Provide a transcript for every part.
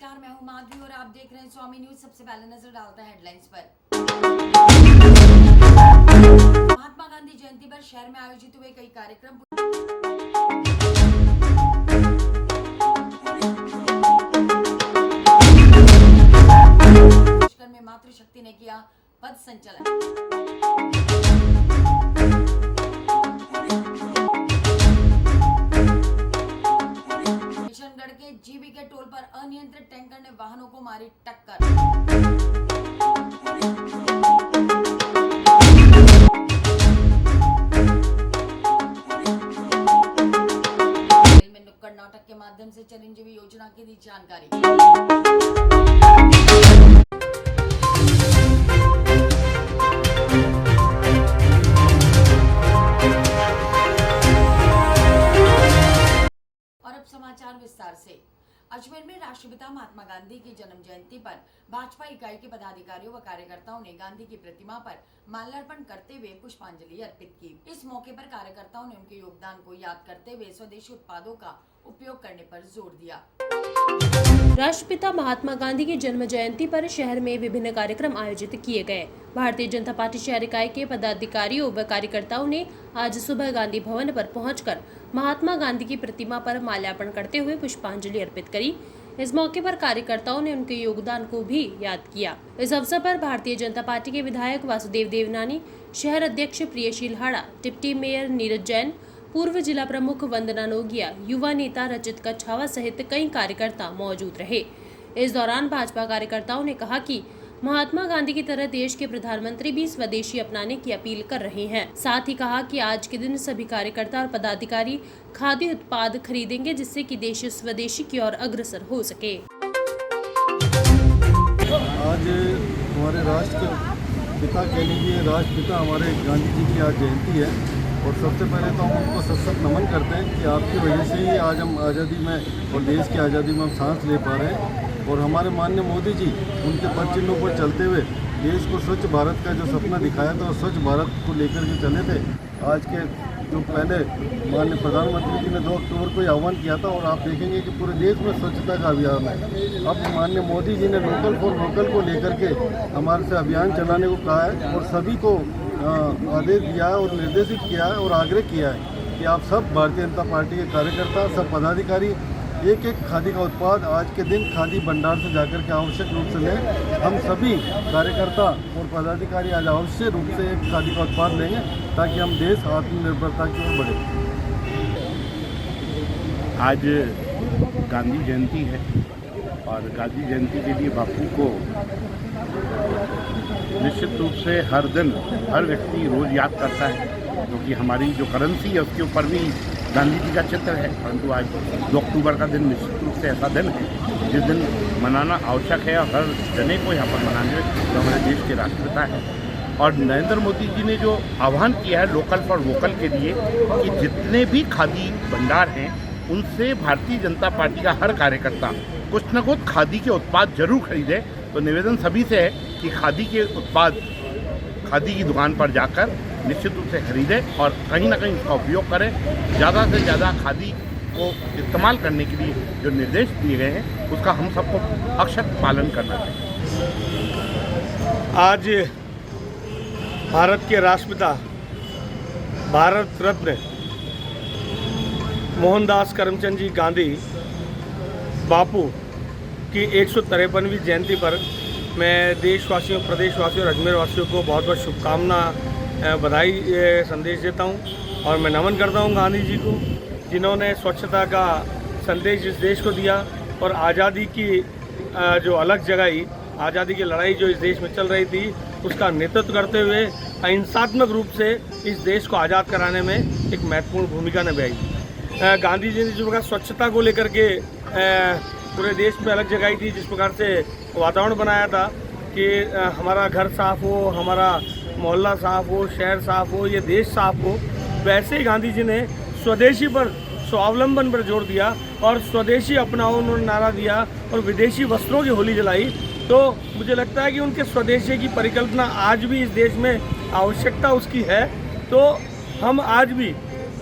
नमस्कार, मैं हूं माधवी और आप देख रहे हैं स्वामी न्यूज। सबसे पहले नजर डालते हैं हेडलाइंस पर। महात्मा गांधी जयंती पर शहर में आयोजित हुए कई कार्यक्रम। पुष्कर में मातृशक्ति ने किया पथ संचलन। किशनगढ़ के जीबी के टोल पर अनियंत्रित टैंकर ने वाहनों को मारी टक्कर। रेल में नुक्कड़ नाटक के माध्यम से चिरंजीवी योजना की दी जानकारी। समाचार विस्तार से। अजमेर में राष्ट्रपिता महात्मा गांधी की जन्म जयंती पर भाजपा इकाई के पदाधिकारियों व कार्यकर्ताओं ने गांधी की प्रतिमा पर माल्यार्पण करते हुए पुष्पांजलि अर्पित की। इस मौके पर कार्यकर्ताओं ने उनके योगदान को याद करते हुए स्वदेशी उत्पादों का उपयोग करने पर जोर दिया। राष्ट्रपिता महात्मा गांधी की जन्म जयंती पर शहर में विभिन्न कार्यक्रम आयोजित किए गए। भारतीय जनता पार्टी शहर इकाई के पदाधिकारियों व कार्यकर्ताओं ने आज सुबह गांधी भवन पर पहुंचकर महात्मा गांधी की प्रतिमा पर माल्यार्पण करते हुए पुष्पांजलि अर्पित करी। इस मौके पर कार्यकर्ताओं ने उनके योगदान को भी याद किया। इस अवसर पर भारतीय जनता पार्टी के विधायक वासुदेव देवनानी, शहर अध्यक्ष प्रियशील हाड़ा, डिप्टी मेयर नीरज जैन, पूर्व जिला प्रमुख वंदना नोगिया, युवा नेता रचित कछावा सहित कई कार्यकर्ता मौजूद रहे। इस दौरान भाजपा कार्यकर्ताओं ने कहा कि महात्मा गांधी की तरह देश के प्रधानमंत्री भी स्वदेशी अपनाने की अपील कर रहे हैं। साथ ही कहा कि आज के दिन सभी कार्यकर्ता और पदाधिकारी खाद्य उत्पाद खरीदेंगे, जिससे कि देश स्वदेशी की ओर अग्रसर हो सके। आज हमारे राष्ट्र के पिता कह लीजिए, राष्ट्रपिता हमारे गांधी जी की आज जयंती है और सबसे पहले तो हम उनको सशक्त नमन करते हैं कि आपकी वजह से ही आज हम आज़ादी में और देश की आज़ादी में हम सांस ले पा रहे हैं। और हमारे माननीय मोदी जी उनके पद चिन्हों पर चलते हुए देश को स्वच्छ भारत का जो सपना दिखाया था और स्वच्छ भारत को लेकर के चले थे। आज के जो पहले माननीय प्रधानमंत्री जी ने 2 अक्टूबर को ही आह्वान किया था और आप देखेंगे कि पूरे देश में स्वच्छता का अभियान है। अब माननीय मोदी जी ने लोकल फॉर वोकल को लेकर के हमारे से अभियान चलाने को कहा है और सभी को आदेश दिया है और निर्देशित किया है और आग्रह किया है कि आप सब भारतीय जनता पार्टी के कार्यकर्ता, सब पदाधिकारी एक खादी का उत्पाद आज के दिन खादी भंडार से जाकर के आवश्यक रूप से लें। हम सभी कार्यकर्ता और पदाधिकारी आज आवश्यक रूप से एक खादी का उत्पाद लेंगे ताकि हम देश आत्मनिर्भरता की ओर बढ़े। आज गांधी जयंती है और गांधी जयंती के लिए बापू को निश्चित रूप से हर दिन हर व्यक्ति रोज़ याद करता है, क्योंकि हमारी जो करेंसी है उसके ऊपर भी गांधी जी का चित्र है। परंतु आज 2 अक्टूबर का दिन निश्चित रूप से ऐसा दिन है जिस दिन मनाना आवश्यक है और हर जने को यहाँ पर मनाने जो हमारे देश के राष्ट्रपिता है। और नरेंद्र मोदी जी ने जो आह्वान किया है लोकल फॉर वोकल के लिए कि जितने भी खादी भंडार हैं उनसे भारतीय जनता पार्टी का हर कार्यकर्ता कुछ न कुछ खादी के उत्पाद जरूर खरीदे। तो निवेदन सभी से है कि खादी के उत्पाद खादी की दुकान पर जाकर निश्चित रूप से खरीदें और कहीं ना कहीं उसका उपयोग करें। ज़्यादा से ज़्यादा खादी को इस्तेमाल करने के लिए जो निर्देश दिए गए हैं उसका हम सबको अक्षर पालन करना चाहिए। आज भारत के राष्ट्रपिता भारत रत्न मोहनदास करमचंद जी गांधी बापू की 153वीं जयंती पर मैं देशवासियों, प्रदेशवासियों और अजमेर वासियों को बहुत बहुत शुभकामना, बधाई संदेश देता हूं और मैं नमन करता हूं गांधी जी को, जिन्होंने स्वच्छता का संदेश इस देश को दिया और आज़ादी की जो अलग जगाई, आज़ादी की लड़ाई जो इस देश में चल रही थी उसका नेतृत्व करते हुए अहिंसात्मक रूप से इस देश को आज़ाद कराने में एक महत्वपूर्ण भूमिका निभाई। गांधी जी ने जो प्रकार स्वच्छता को लेकर के पूरे देश में अलग जगाई थी, जिस प्रकार से वातावरण बनाया था कि हमारा घर साफ हो, हमारा मोहल्ला साफ हो, शहर साफ हो, ये देश साफ हो, वैसे ही गांधी जी ने स्वदेशी पर, स्वावलंबन पर जोर दिया और स्वदेशी अपनाओ उन्होंने नारा दिया और विदेशी वस्त्रों की होली जलाई। तो मुझे लगता है कि उनके स्वदेशी की परिकल्पना आज भी इस देश में आवश्यकता उसकी है। तो हम आज भी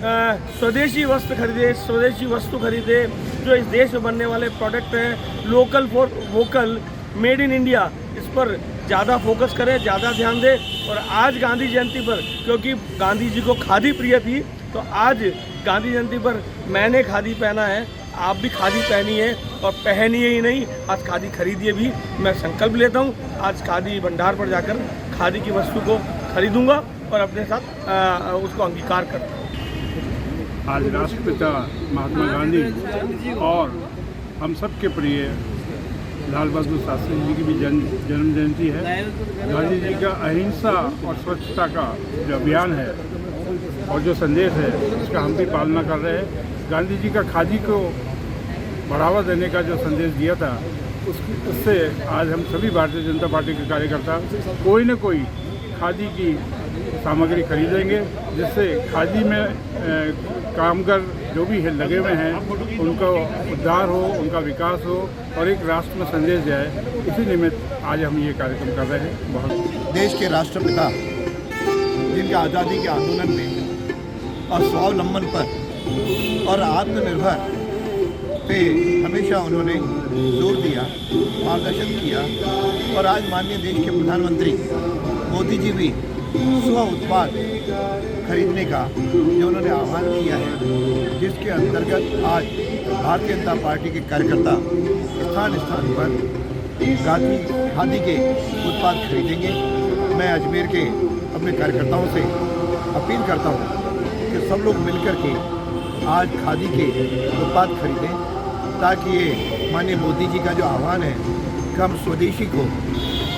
स्वदेशी वस्त्र खरीदे, स्वदेशी वस्तु खरीदे, जो इस देश में बनने वाले प्रोडक्ट हैं, local for vocal, made in India, इस पर ज़्यादा फोकस करें, ज़्यादा ध्यान दें। और आज गांधी जयंती पर, क्योंकि गांधी जी को खादी प्रिय थी, तो आज गांधी जयंती पर मैंने खादी पहना है, आप भी खादी पहनिए और पहनिए ही नहीं, आज खादी खरीदिए भी। मैं संकल्प लेता हूँ, आज खादी भंडार पर जाकर खादी की वस्तु को खरीदूंगा और अपने साथ उसको अंगीकार करूँगा। आज राष्ट्रपिता महात्मा गांधी और हम सब के प्रिय लाल बहादुर शास्त्री जी की भी जन्म जयंती है। गांधी जी का अहिंसा और स्वच्छता का जो अभियान है और जो संदेश है, उसका हम भी पालना कर रहे हैं। गांधी जी का खादी को बढ़ावा देने का जो संदेश दिया था, उससे आज हम सभी भारतीय जनता पार्टी के कार्यकर्ता कोई न कोई खादी की सामग्री खरीदेंगे, जिससे खादी में कामगर जो भी लगे हुए हैं उनका उद्धार हो, उनका विकास हो और एक राष्ट्र में संदेश जाए। इसी निमित्त आज हम ये कार्यक्रम कर रहे हैं। बहुत देश के राष्ट्रपिता जिनका आज़ादी के आंदोलन में और स्वावलंबन पर और आत्मनिर्भर पे हमेशा उन्होंने जोर दिया, मार्गदर्शन किया। और आज माननीय देश के प्रधानमंत्री मोदी जी भी स्व उत्पाद खरीदने का जो उन्होंने आह्वान किया है, जिसके अंतर्गत आज भारतीय जनता पार्टी के कार्यकर्ता स्थान स्थान पर खादी के उत्पाद खरीदेंगे। मैं अजमेर के अपने कार्यकर्ताओं से अपील करता हूँ कि सब लोग मिलकर के आज खादी के उत्पाद खरीदें, ताकि ये माननीय मोदी जी का जो आह्वान है कि हम स्वदेशी को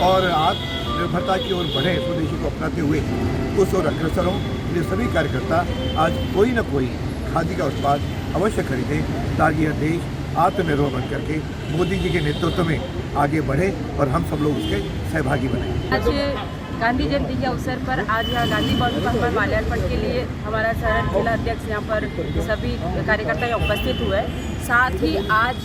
और आत्मनिर्भरता की ओर बढ़े, स्वदेशी को अपनाते हुए उस ओर अग्रसर हों। ये सभी कार्यकर्ता आज कोई न कोई खादी का उत्पाद अवश्य खरीदें, ताकि यह देश आत्मनिर्भर बन करके मोदी जी के नेतृत्व में आगे बढ़े और हम सब लोग उसके सहभागी बने। आज गांधी जयंती के अवसर पर आज यहाँ गांधी भवन पर माल्यार्पण के लिए हमारा शहर जिला अध्यक्ष यहाँ पर सभी कार्यकर्ता यहाँ उपस्थित हुए। साथ ही आज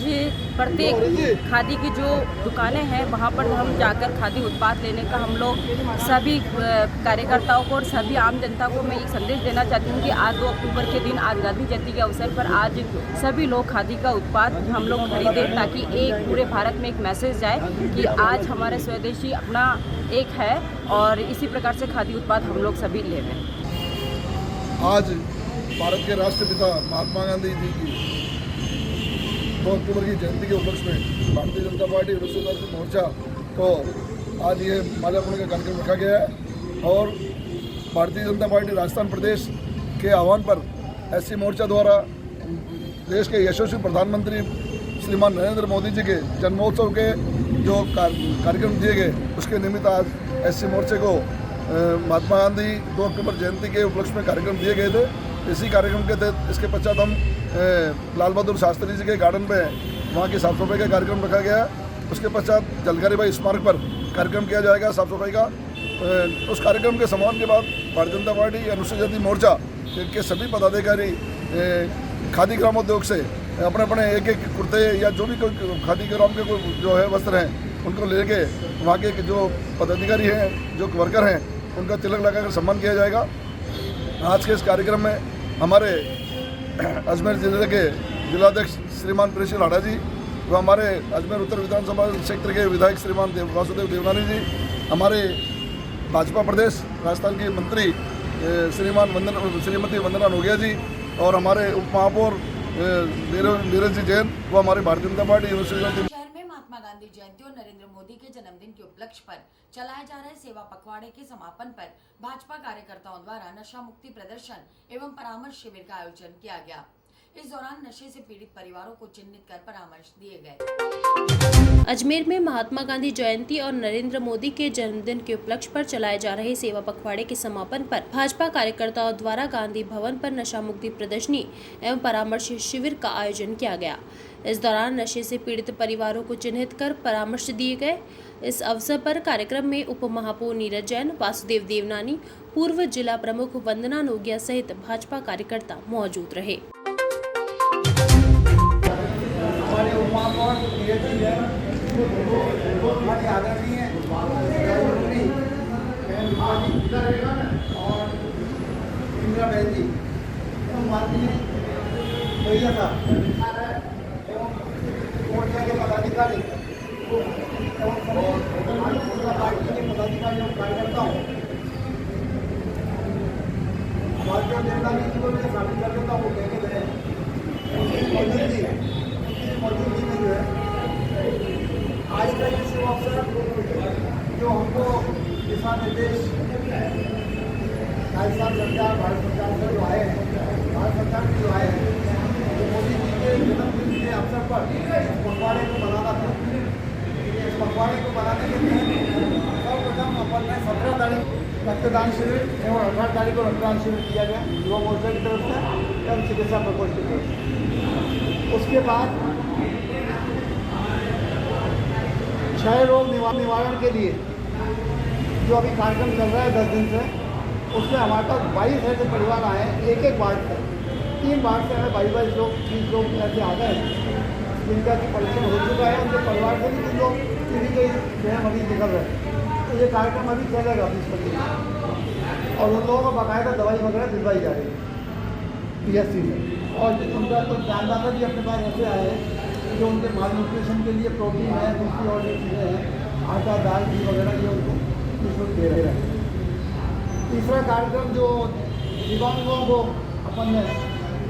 प्रत्येक खादी की जो दुकानें हैं वहाँ पर हम जाकर खादी उत्पाद लेने का हम लोग सभी कार्यकर्ताओं को और सभी आम जनता को मैं एक संदेश देना चाहती हूँ कि आज 2 अक्टूबर के दिन, आज गांधी जयंती के अवसर पर आज सभी लोग खादी का उत्पाद हम लोग खरीदें, ताकि एक पूरे भारत में एक मैसेज जाए कि आज हमारे स्वदेशी अपना एक है और इसी प्रकार से खादी उत्पाद हम लोग सभी ले रहे हैं। आज भारत के राष्ट्रपिता महात्मा गांधी जी की 2 अक्टूबर की जयंती के उपलक्ष्य में भारतीय जनता पार्टी विरोधी मोर्चा को आज ये माल्यार्पण का कार्यक्रम रखा गया है। और भारतीय जनता पार्टी राजस्थान प्रदेश के आह्वान पर एससी मोर्चा द्वारा देश के यशस्वी प्रधानमंत्री श्रीमान नरेंद्र मोदी जी के जन्मोत्सव के जो कार्यक्रम दिए गए, उसके निमित्त आज एससी मोर्चे को महात्मा गांधी 2 अक्टूबर जयंती के उपलक्ष्य में कार्यक्रम दिए गए थे। इसी कार्यक्रम के तहत इसके पश्चात हम लाल बहादुर शास्त्री जी के गार्डन पे वहाँ की साफ सफाई का कार्यक्रम रखा गया। उसके पश्चात जलकारी भाई स्मारक पर कार्यक्रम किया जाएगा साफ सफाई का। उस कार्यक्रम के समापन के बाद भारतीय जनता पार्टी अनुसूचित जाति मोर्चा के सभी पदाधिकारी खादी ग्रामोद्योग से अपने अपने एक कुर्ते या जो भी कोई खादी ग्राम के कोई जो है वस्त्र हैं उनको लेके वहाँ के जो पदाधिकारी हैं, जो वर्कर हैं, उनका तिलक लगाकर सम्मान किया जाएगा। आज के इस कार्यक्रम में हमारे अजमेर जिले के जिलाध्यक्ष श्रीमान प्रेषी लाड़ा जी व हमारे अजमेर उत्तर विधानसभा क्षेत्र के विधायक श्रीमान वासुदेव देवनानी जी, हमारे भाजपा प्रदेश राजस्थान की मंत्री श्रीमती वंदना नोगिया जी और हमारे उप महापौर नीरज जी जैन व हमारे भारतीय जनता पार्टी शहर में महात्मा गांधी जयंती और नरेंद्र मोदी के जन्मदिन के उपलक्ष्य पर चलाए जा रहे सेवा पखवाड़े के समापन पर भाजपा कार्यकर्ताओं द्वारा नशा मुक्ति प्रदर्शन एवं परामर्श शिविर का आयोजन किया गया। इस दौरान नशे से पीड़ित परिवारों को चिन्हित कर परामर्श दिए गए। अजमेर में महात्मा गांधी जयंती और नरेंद्र मोदी के जन्मदिन के उपलक्ष्य पर चलाए जा रहे सेवा पखवाड़े के समापन पर भाजपा कार्यकर्ताओं द्वारा गांधी भवन पर नशा मुक्ति प्रदर्शनी एवं परामर्श शिविर का आयोजन किया गया। इस दौरान नशे से पीड़ित परिवारों को चिन्हित कर परामर्श दिए गए। इस अवसर पर कार्यक्रम में उप महापौर नीरज जैन, वासुदेव देवनानी, पूर्व जिला प्रमुख वंदना नोगिया सहित भाजपा कार्यकर्ता मौजूद रहे। और इंदिरा बहन जी जी मोदी जी ने जो है आज का ये शुभ अवसर जो हमको दिशा निर्देश राजस्थान सरकार भारत सरकार से जो आए हैं, भारत सरकार से जो आए हैं, तो मोदी जी के जन्मदिन के अवसर पर इस पखवाड़े को बनाना था। इस पखवाड़े को बनाने के लिए सर्वप्रथम अपन ने 17 तारीख रक्तदान शिविर एवं 18 तारीख को रक्तदान शिविर किया गया युवा मोर्चा की तरफ से एवं चिकित्सा प्रकोष्ठ की तरफ से। उसके बाद क्षय रोग निवारण के लिए जो अभी कार्यक्रम चल रहा है 10 दिन से, उसमें हमारे पास 22 ऐसे परिवार आए हैं, एक वार्ड से 3 वार्ड से हमें 22 लोग 30 लोग ऐसे आ गए जिनका कि परीक्षण हो चुका है। उनके परिवार से भी कुछ लोग किसी के जो है मरीज निकल रहे हैं। तो ये कार्यक्रम अभी चलेगा 20-25 और उन लोगों को बाकायदा दवाई वगैरह दिलवाई जा रही है PSC से। और उनका तो दानदाता भी अपने पास ऐसे आए हैं जो उनके माल न्यूट्रिशन के लिए प्रोटीन है, दूसरी और जो चीज़ें हैं, आटा दाल घी वगैरह ये उनको निःशुल्क दे रहे हैं। तीसरा कार्यक्रम जो दिव्यांगों को अपन ने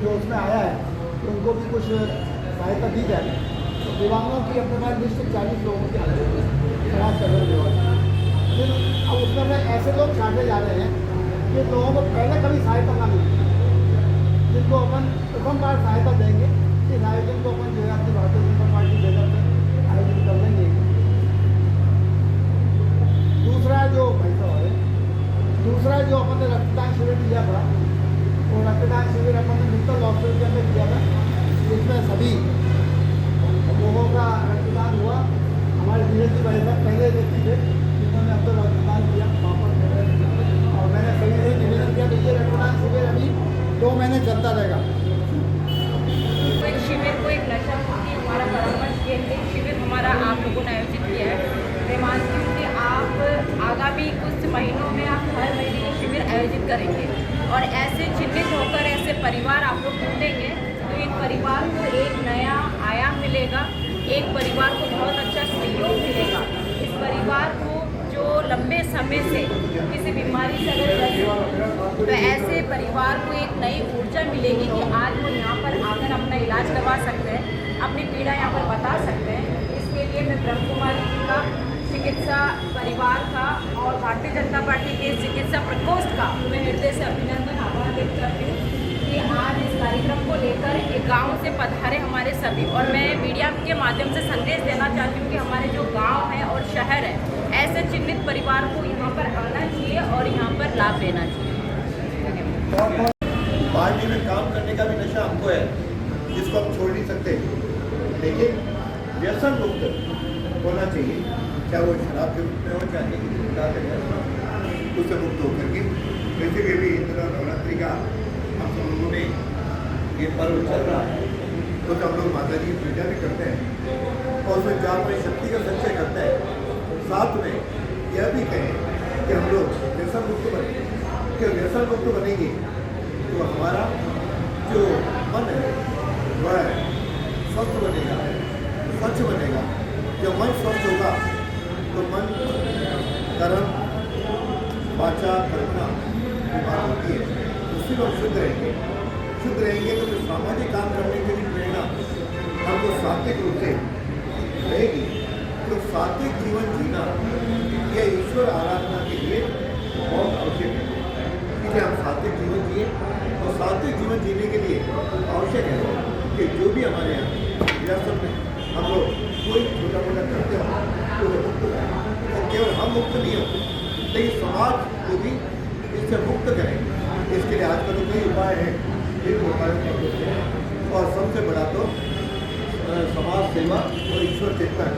जो उसमें आया है तो उनको भी कुछ सहायता दी जाए। तो दिव्यांगों की अपने पास लिस्ट 40 लोगों की समाज कल्याण विभाग। फिर अब उसमें में ऐसे लोग छाटे जा रहे हैं कि लोगों को पहले कभी सहायता ना मिली, जिनको अपन प्रथम बार सहायता देंगे। इस आयोजन को अपन जो है अपनी भारतीय जनता पार्टी लेकर के आयोजन कर लेंगे। दूसरा जो अपन ने रक्तदान शिविर किया था, वो रक्तदान शिविर अपन ने मित्तल हॉस्पिटल के अंदर किया था, जिसमें सभी लोगों का रक्तदान हुआ। हमारे DSP भाई साहब पहले व्यक्ति थे जिन्होंने अब तक रक्तदान किया वहाँ पर, और मैंने सभी से निवेदन किया कि ये रक्तदान शिविर अभी 2 महीने चलता रहेगा। शिविर को एक नशा मुक्ति हमारा परामर्श केंद्रित शिविर हमारा आप लोगों ने आयोजित किया है। मैं मानती हूँ कि आप आगामी कुछ महीनों में आप हर महीने ये शिविर आयोजित करेंगे और ऐसे चिन्हित होकर ऐसे परिवार आप लोग ढूंढेंगे तो एक परिवार को एक नया आयाम मिलेगा, एक परिवार को बहुत अच्छा सहयोग मिलेगा। इस परिवार को जो लंबे समय से किसी बीमारी से अगर ग्रसित हो तो ऐसे परिवार को एक नई ऊर्जा मिलेगी कि आज वो यहाँ पर आकर अपना इलाज करवा सकते हैं, अपनी पीड़ा यहाँ पर बता सकते हैं। इसके लिए मैं ब्रह्म कुमारी जी का, चिकित्सा परिवार का और भारतीय जनता पार्टी के चिकित्सा प्रकोष्ठ का मैं हृदय से अभिनंदन आभार व्यक्त करती हूँ कि आज इस कार्यक्रम को लेकर एक गांव से पधारे हमारे सभी। और मैं मीडिया के माध्यम से संदेश देना चाहती हूँ कि हमारे जो गांव है और शहर है ऐसे चिन्हित परिवार को यहाँ पर आना चाहिए और यहाँ पर लाभ लेना चाहिए। पार्टी में काम करने का भी नशा हमको है जिसको हम छोड़ नहीं सकते, लेकिन व्यसन मुक्त होना चाहिए, चाहे वो शराब के रूप में हो चाहे उससे मुक्त होकर के। वैसे भी अभी नवरात्रि का हम सब लोगों ने ये पर्व चल रहा है तो हम लोग माता जी की पूजा भी करते हैं और उसमें 4 में शक्ति का संचय करते हैं। साथ में यह भी कहें कि हम लोग व्यसन मुक्त बने, कि व्यसन मुक्त बनेंगे तो हमारा जो मन है वह स्वस्थ बनेगा, स्वच्छ बनेगा। जब मन स्वस्थ होगा तो मन कर्म वाचा कल्पना की बात होती है, उससे लोग शुद्ध रहेंगे। शुद्ध रहेंगे तो जो सामाजिक काम करने के लिए प्रेरणा हमको सात्विक रूप से रहेगी। तो सात्विक जीवन जीना यह ईश्वर आराधना के लिए बहुत आवश्यक है कि हम सात्विक जीवन जिए। और सात्विक जीवन जीने के लिए आवश्यक है कि जो भी हमारे यहाँ विरासत में हम लोग कोई छोटा मोटा करते हो तो वो मुक्त करें, और केवल हम मुक्त नहीं हो लेकिन समाज को भी इससे मुक्त करें। इसके लिए आजकल तो कई उपाय हैं, इन उपायों का और सबसे बड़ा तो समाज सेवा और ईश्वर चिंतन,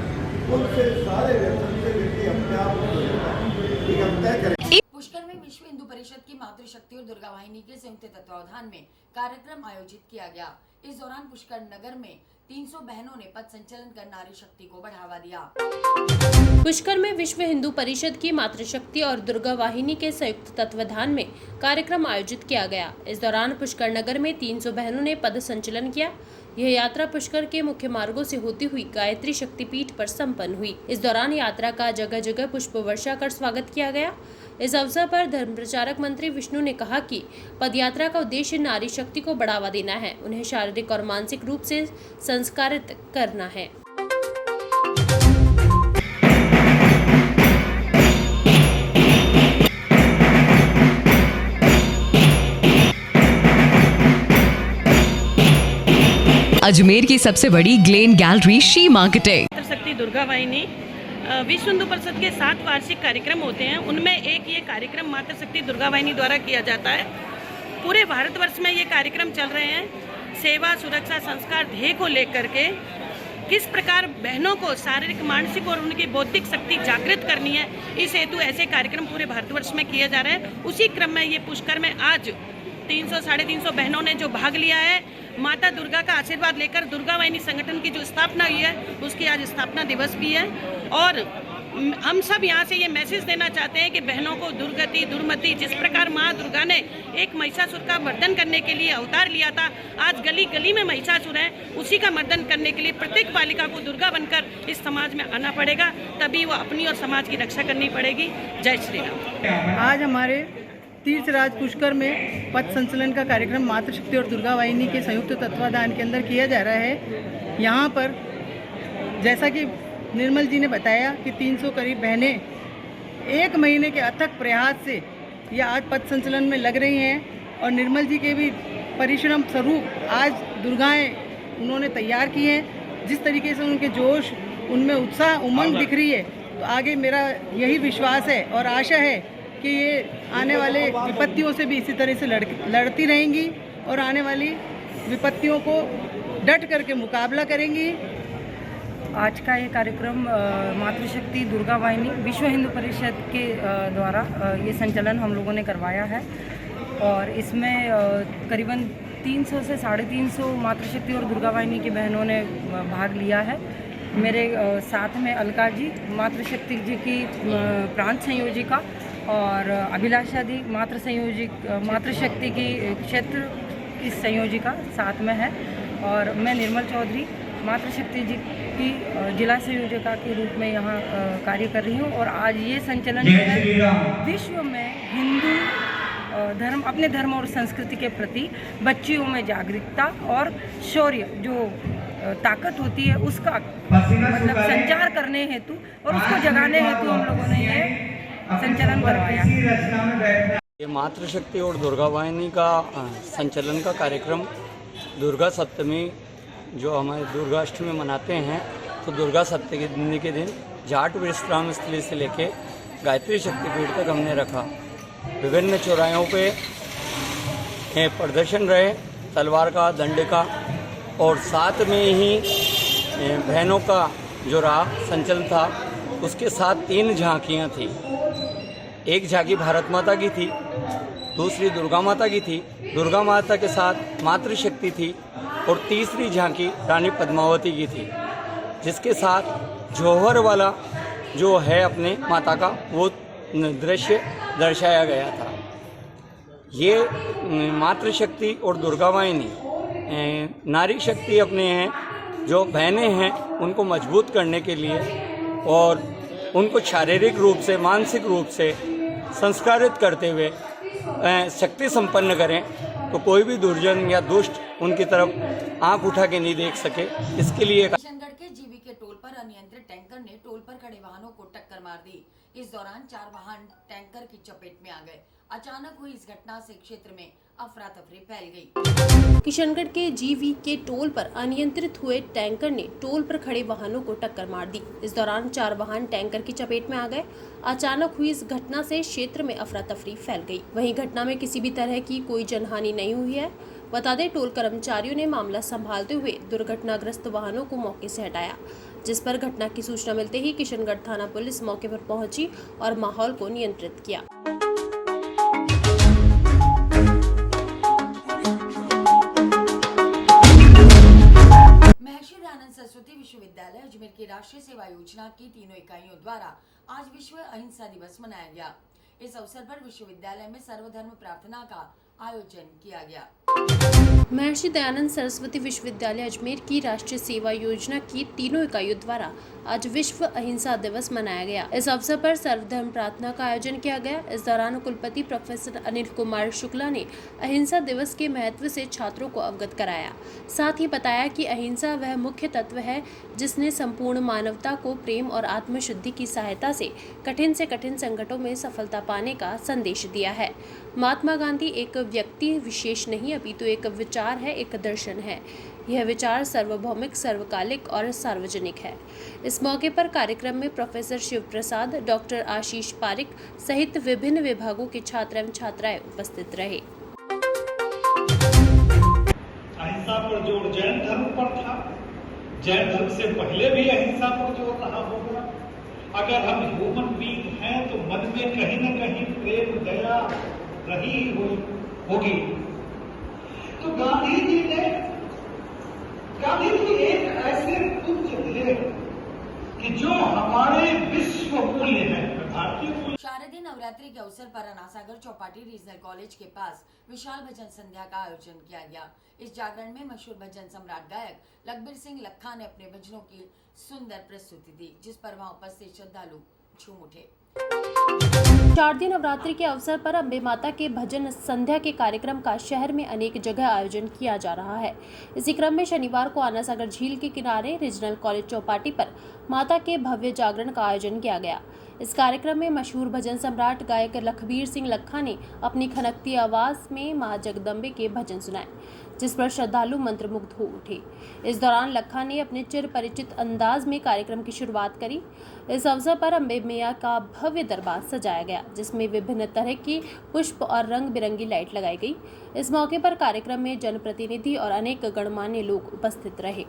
उनसे सारे व्यक्ति से व्यक्ति अपने आप मुक्त हो जाता है। हम तय करें। पुष्कर में विश्व हिंदू परिषद की मातृशक्ति और दुर्गा वाहिनी के संयुक्त तत्वावधान में कार्यक्रम आयोजित किया गया। इस दौरान पुष्कर नगर में 300 बहनों ने पथ संचलन कर नारी शक्ति को बढ़ावा दिया। पुष्कर में विश्व हिंदू परिषद की मातृशक्ति और दुर्गा वाहिनी के संयुक्त तत्वावधान में कार्यक्रम आयोजित किया गया। इस दौरान पुष्कर नगर में 300 बहनों ने पद संचलन किया। यह यात्रा पुष्कर के मुख्य मार्गों से होती हुई गायत्री शक्तिपीठ पर संपन्न हुई। इस दौरान यात्रा का जगह जगह पुष्प वर्षा कर स्वागत किया गया। इस अवसर पर धर्म प्रचारक मंत्री विष्णु ने कहा कि पदयात्रा का उद्देश्य नारी शक्ति को बढ़ावा देना है, उन्हें शारीरिक और मानसिक रूप से संस्कारित करना है। अजमेर की सबसे बड़ी ग्लेन गैलरी शी मार्केटिंग। मातृशक्ति दुर्गा वाहिनी विश्व हिंदू परिषद के 7 वार्षिक कार्यक्रम होते हैं, उनमें एक ये कार्यक्रम मातृशक्ति दुर्गा वाहिनी द्वारा किया जाता है। पूरे भारतवर्ष में ये कार्यक्रम चल रहे हैं। सेवा, सुरक्षा, संस्कार ध्येय को लेकर के किस प्रकार बहनों को शारीरिक, मानसिक और उनकी बौद्धिक शक्ति जागृत करनी है, इस हेतु ऐसे कार्यक्रम पूरे भारतवर्ष में किए जा रहे हैं। उसी क्रम में ये पुष्कर में आज 300-350 बहनों ने जो भाग लिया है, माता दुर्गा का आशीर्वाद लेकर दुर्गा वाहिनी संगठन की जो स्थापना हुई है, उसकी आज स्थापना दिवस भी है। और हम सब यहाँ से ये मैसेज देना चाहते हैं कि बहनों को दुर्गति, दुर्मति, जिस प्रकार माँ दुर्गा ने एक महिषासुर का मर्दन करने के लिए अवतार लिया था, आज गली गली में महिषासुर है, उसी का मर्दन करने के लिए प्रत्येक बालिका को दुर्गा बनकर इस समाज में आना पड़ेगा, तभी वो अपनी और समाज की रक्षा करनी पड़ेगी। जय श्री राम। आज हमारे तीर्थराज पुष्कर में पथ संचलन का कार्यक्रम मातृशक्ति और दुर्गा वाहिनी के संयुक्त तत्वाधान के अंदर किया जा रहा है। यहाँ पर जैसा कि निर्मल जी ने बताया कि 300 करीब बहनें 1 महीने के अथक प्रयास से यह आज पथ संचलन में लग रही हैं और निर्मल जी के भी परिश्रम स्वरूप आज दुर्गाएं उन्होंने तैयार की हैं। जिस तरीके से उनके जोश, उनमें उत्साह, उमंग दिख रही है, तो आगे मेरा यही विश्वास है और आशा है कि ये आने वाले विपत्तियों से भी इसी तरह से लड़ती रहेंगी और आने वाली विपत्तियों को डट करके मुकाबला करेंगी। आज का ये कार्यक्रम मातृशक्ति दुर्गा वाहिनी विश्व हिंदू परिषद के द्वारा ये संचालन हम लोगों ने करवाया है और इसमें करीबन 300 से 350 मातृशक्ति और दुर्गा वाहिनी की बहनों ने भाग लिया है। मेरे साथ में अलका जी, मातृशक्ति जी की प्रांत संयोजिका, और अभिलाषा दी मातृशक्ति की क्षेत्र की संयोजिका साथ में है, और मैं निर्मल चौधरी मातृशक्ति जी की जिला संयोजिका के रूप में यहाँ कार्य कर रही हूँ। और आज ये संचलन जो है विश्व में हिंदू धर्म, अपने धर्म और संस्कृति के प्रति बच्चियों में जागरूकता और शौर्य जो ताकत होती है उसका मतलब संचार करने हेतु और उसको जगाने हेतु हम लोगों ने ये संचालन करवाया। ये मातृशक्ति और दुर्गा वाहिनी का संचालन का कार्यक्रम दुर्गा सप्तमी जो हमारे दुर्गाष्टमी मनाते हैं, तो दुर्गा सप्तमी के दिन जाट विश्राम स्थली से लेके गायत्री शक्तिपीठ तक हमने रखा। विभिन्न चौराहों पे प्रदर्शन रहे, तलवार का, डंडे का, और साथ में ही बहनों का जो रहा संचलन था, उसके साथ 3 झांकियाँ थी। एक झांकी भारत माता की थी, दूसरी दुर्गा माता की थी, दुर्गा माता के साथ मातृशक्ति थी, और तीसरी झांकी रानी पद्मावती की थी, जिसके साथ जौहर वाला जो है अपने माता का वो दृश्य दर्शाया गया था। ये मातृशक्ति और दुर्गा वाहिनी नारी शक्ति अपने हैं, जो बहनें हैं उनको मजबूत करने के लिए और उनको शारीरिक रूप से, मानसिक रूप से संस्कारित करते हुए शक्ति संपन्न करें, तो कोई भी दुर्जन या दुष्ट उनकी तरफ आंख उठा के नहीं देख सके। इसके लिए किशनगढ़ के जीवी के टोल पर अनियंत्रित टैंकर ने टोल पर खड़े वाहनों को टक्कर मार दी। इस दौरान 4 वाहन टैंकर की चपेट में आ गए। अचानक हुई इस घटना से क्षेत्र में अफरा तफरी फैल गई। किशनगढ़ के जीवी के टोल पर अनियंत्रित हुए टैंकर ने टोल पर खड़े वाहनों को टक्कर मार दी। इस दौरान 4 वाहन टैंकर की चपेट में आ गए। अचानक हुई इस घटना से क्षेत्र में अफरा तफरी फैल गई। वहीं घटना में किसी भी तरह की कोई जनहानि नहीं हुई है। बता दें, टोल कर्मचारियों ने मामला संभालते हुए दुर्घटनाग्रस्त वाहनों को मौके से हटाया, जिस पर घटना की सूचना मिलते ही किशनगढ़ थाना पुलिस मौके पर पहुंची और माहौल को नियंत्रित किया। महर्षि दयानंद सरस्वती विश्वविद्यालय अजमेर की राष्ट्रीय सेवा योजना की तीनों इकाइयों द्वारा आज विश्व अहिंसा दिवस मनाया गया। इस अवसर पर विश्वविद्यालय में सर्वधर्म प्रार्थना का आयोजन किया गया। महर्षि दयानंद सरस्वती विश्वविद्यालय अजमेर की राष्ट्रीय सेवा योजना की तीनों इकाइयों द्वारा आज विश्व अहिंसा दिवस मनाया गया। इस अवसर पर सर्वधर्म प्रार्थना का आयोजन किया गया। इस दौरान कुलपति प्रोफेसर अनिल कुमार शुक्ला ने अहिंसा दिवस के महत्व से छात्रों को अवगत कराया। साथ ही बताया कि अहिंसा वह मुख्य तत्व है जिसने संपूर्ण मानवता को प्रेम और आत्मशुद्धि की सहायता से कठिन संकटों में सफलता पाने का संदेश दिया है। महात्मा गांधी एक व्यक्ति विशेष नहीं अपितु एक विचार है, एक दर्शन है। यह विचार सार्वभौमिक, सर्वकालिक और सार्वजनिक है। इस मौके पर कार्यक्रम में प्रोफेसर शिव प्रसाद, डॉक्टर आशीष पारिक सहित विभिन्न विभागों के छात्र एवं छात्राएं उपस्थित रहे। अहिंसा पर जोर जैन धर्म पर था, जैन धर्म से पहले भी अहिंसा पर जोर रहा होगा। अगर हम ह्यूमन बीइंग हैं तो मन में कहीं न कहीं प्रेम, दया रही होगी। तो गांधी जी एक ऐसे पुण्य थे कि जो हमारे विश्व मूल्य है, भारतीय मूल्य। शारदीय नवरात्रि के अवसर पर अनासागर चौपाटी रीजनल कॉलेज के पास विशाल भजन संध्या का आयोजन किया गया। इस जागरण में मशहूर भजन सम्राट गायक लखबीर सिंह लखा ने अपने भजनों की सुंदर प्रस्तुति दी, जिस पर वहां उपस्थित श्रद्धालु झूम उठे। शारदीय नवरात्रि के अवसर पर अम्बे माता के भजन संध्या के कार्यक्रम का शहर में अनेक जगह आयोजन किया जा रहा है। इसी क्रम में शनिवार को आनासागर झील के किनारे रीजनल कॉलेज चौपाटी पर माता के भव्य जागरण का आयोजन किया गया। इस कार्यक्रम में मशहूर भजन सम्राट गायक लखबीर सिंह लखा ने अपनी खनकती आवाज में मां जगदम्बे के भजन सुनाए, जिस पर श्रद्धालु मंत्रमुग्ध हो उठे। इस दौरान लखा ने अपने चिर परिचित अंदाज में कार्यक्रम की शुरुआत करी। इस अवसर पर अम्बे मैया का भव्य दरबार सजाया गया, जिसमें विभिन्न तरह की पुष्प और रंग बिरंगी लाइट लगाई गई। इस मौके पर कार्यक्रम में जनप्रतिनिधि और अनेक गणमान्य लोग उपस्थित रहे।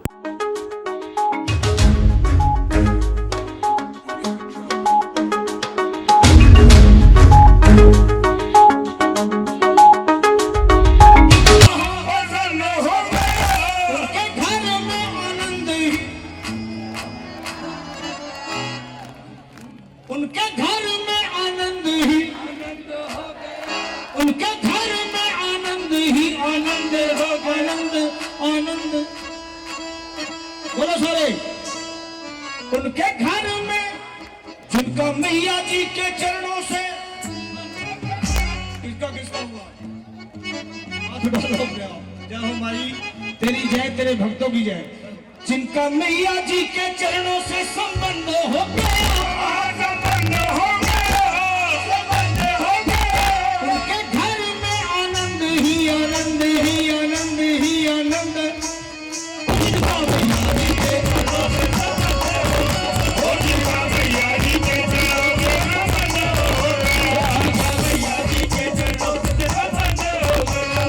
उनके घर में आनंद ही, उनके घर में आनंद ही आनंद हो, आनंद आनंद बोलो सारे। उनके घर में जिनका मैया जी के चरणों से किसका हुआ हाथ डालो, जय हो माई तेरी जय, तेरे भक्तों की जय। जिनका मैया जी के चरणों से संबंध हो गया, संबंध हो गया, संबंध हो गया। उनके घर में आनंद ही आनंद ही आनंद ही आनंद। जिनका मैया जी के चरणों से संबंध हो, जिनका मैया जी के चरणों से संबंध हो गया, जिनका मैया जी के चरणों से संबंध हो गया।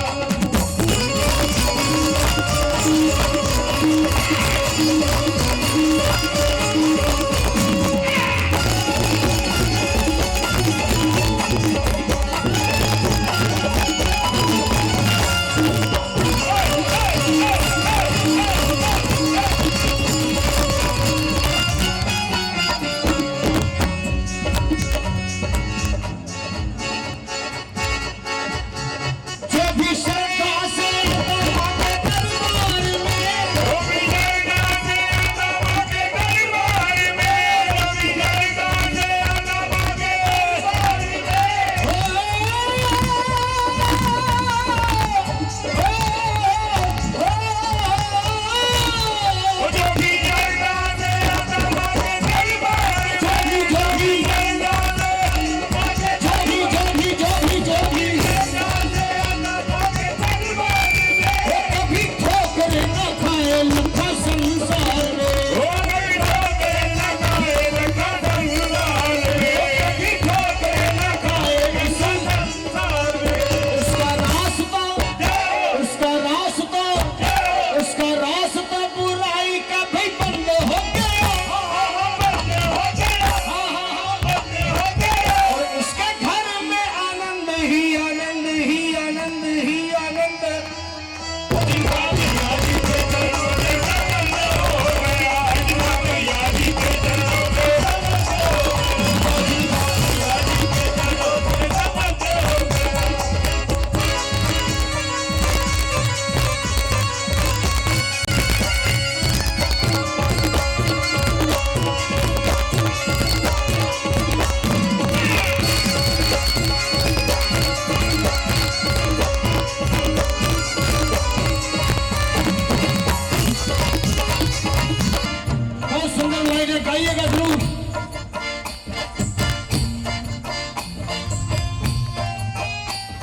गाइएगा जरूर।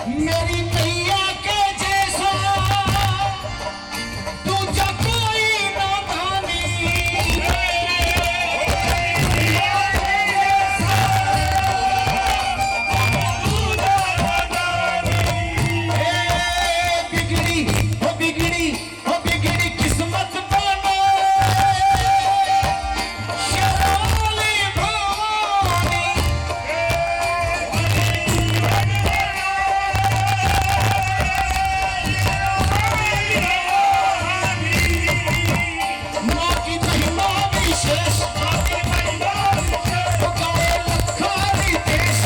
मेरी मैया के जैसा दूजा कोई नादानी, बिगड़ी हो बिगड़ी हो बिगड़ी किस्मत बनो शेराली भवानी। माँ की महिमा विशेष, वो गाए लखानी देश।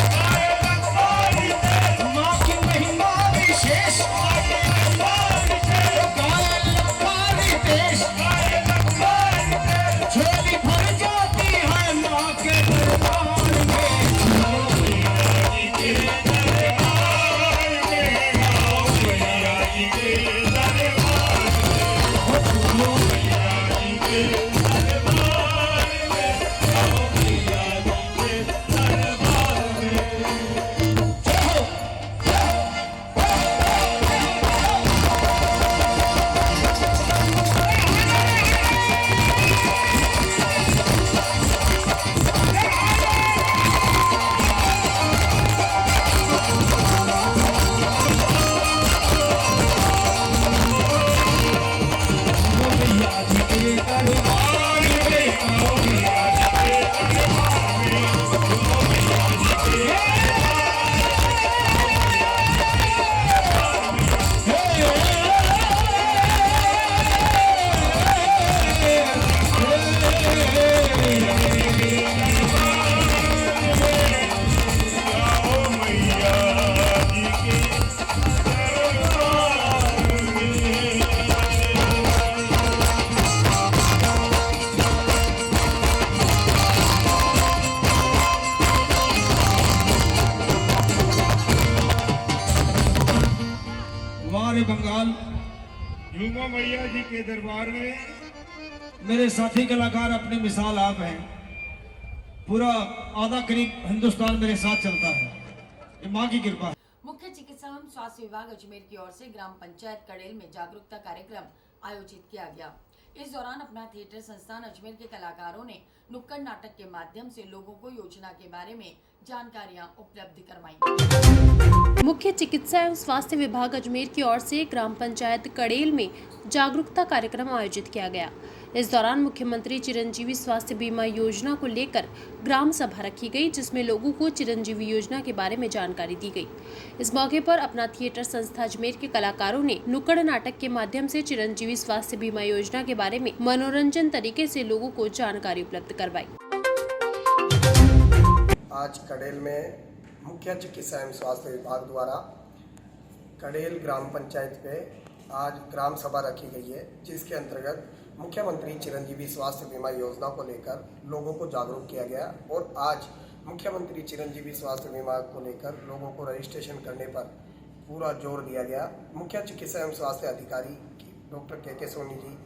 माँ की महिमा विशेष, वो गाए लखानी देश। झोली भर जाती है माँ के दरबार हमारे बंगाल युमा मैया जी के दरबार में मेरे साथी कलाकार अपनी मिसाल आप हैं। पूरा आधा करीब हिंदुस्तान मेरे साथ चलता है, ये माँ की कृपा है। मुख्य चिकित्सा एवं स्वास्थ्य विभाग अजमेर की ओर से ग्राम पंचायत कड़ेल में जागरूकता कार्यक्रम आयोजित किया गया। इस दौरान अपना थिएटर संस्थान अजमेर के कलाकारों ने नुक्कड़ नाटक के माध्यम से लोगों को योजना के बारे में जानकारियां उपलब्ध करवाई। मुख्य चिकित्सा एवं स्वास्थ्य विभाग अजमेर की ओर से ग्राम पंचायत कड़ेल में जागरूकता कार्यक्रम आयोजित किया गया। इस दौरान मुख्यमंत्री चिरंजीवी स्वास्थ्य बीमा योजना को लेकर ग्राम सभा रखी गई, जिसमें लोगों को चिरंजीवी योजना के बारे में जानकारी दी गई। इस मौके पर अपना थिएटर संस्था अजमेर के कलाकारों ने नुक्कड़ नाटक के माध्यम से चिरंजीवी स्वास्थ्य बीमा योजना के बारे में मनोरंजन तरीके से लोगों को जानकारी उपलब्ध करवाई। आज कड़ेल में मुख्य चिकित्सा एवं स्वास्थ्य विभाग द्वारा कड़ेल ग्राम पंचायत पे आज ग्राम सभा रखी गई है, जिसके अंतर्गत मुख्यमंत्री चिरंजीवी स्वास्थ्य बीमा योजना को लेकर लोगों को जागरूक किया गया। और आज मुख्यमंत्री चिरंजीवी स्वास्थ्य बीमा को लेकर लोगों को रजिस्ट्रेशन करने पर पूरा जोर दिया गया। मुख्य चिकित्सा एवं स्वास्थ्य अधिकारी डॉक्टर के सोनी जी,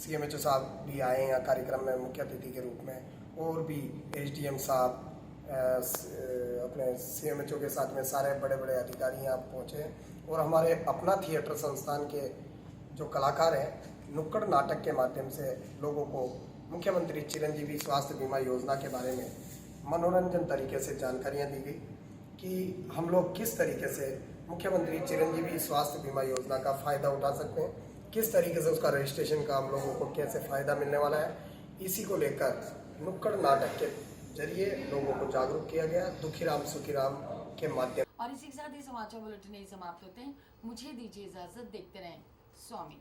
CMHO साहब भी आए हैं कार्यक्रम में मुख्य अतिथि के रूप में, और भी SDM साहब, अपने CMHO के साथ में सारे बड़े बड़े अधिकारी यहाँ पहुँचे। और हमारे अपना थिएटर संस्थान के जो कलाकार हैं, नुक्कड़ नाटक के माध्यम से लोगों को मुख्यमंत्री चिरंजीवी स्वास्थ्य बीमा योजना के बारे में मनोरंजन तरीके से जानकारियाँ दी गई कि हम लोग किस तरीके से मुख्यमंत्री चिरंजीवी स्वास्थ्य बीमा योजना का फ़ायदा उठा सकते हैं, किस तरीके से उसका रजिस्ट्रेशन का हम लोगों को कैसे फ़ायदा मिलने वाला है। इसी को लेकर नुक्कड़ नाटक के जरिए लोगों को जागरूक किया गया, दुखीराम सुखीराम के माध्यम। और इसी के साथ ही समाचार बुलेटिन समाप्त होते हैं। मुझे दीजिए इजाजत, देखते रहें स्वामी।